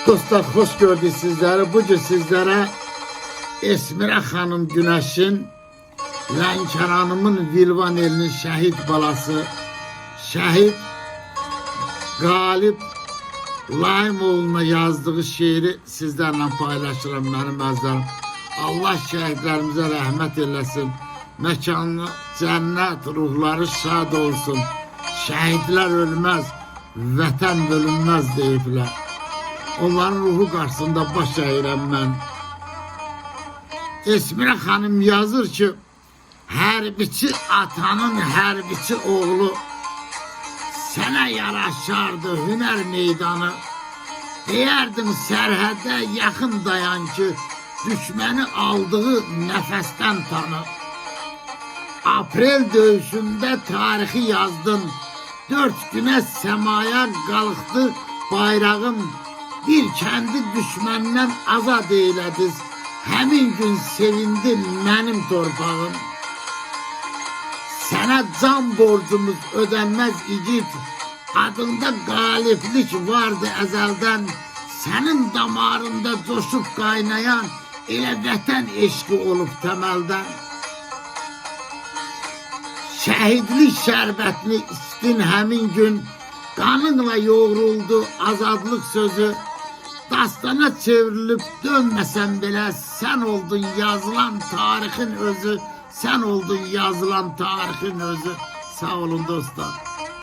Dostlar, hoş gördük sizleri. Bugün sizlere Esmira Hanım Güneş'in, Lənkər Hanımın Vilvan elinin şəhid balası, şəhid Qalib Layimoğlu'na yazdığı şiiri sizlerle paylaşıram benim əzizlərim. Allah şəhidlərimizə rəhmət eləsin. Məkanı cennet, ruhları şad olsun. Şəhidlər ölmez, vətən bölünmez deyiblər. Onların ruhu karşısında baş əyirəm mən. Esmira Hanım yazır ki, hərbiçi atanın hərbiçi oğlu, sənə yaraşardı hünər meydanı. Deyərdim sərhədə yaxın dayan ki, düşməni aldığı nəfəsdən tanı. Aprel döyüşündə tarixi yazdın, 4 günə səmaya qalxdı bayrağım. Bir kendi düşmenden azad eylədiniz. Həmin gün sevindi mənim torpağım. Sənə can borcumuz ödənməz igid. Adında qaliblik vardı əzəldən. Sənin damarında coşub qaynayan elə vətən eşqi olub təməldən. Şəhidlik şərbətini içdin həmin gün. Kanınla yoğruldu azadlık sözü. Dastana çevrilip dönmesen bile sen oldun yazılan tarihin özü. Sen oldun yazılan tarihin özü. Sağ olun dostlar.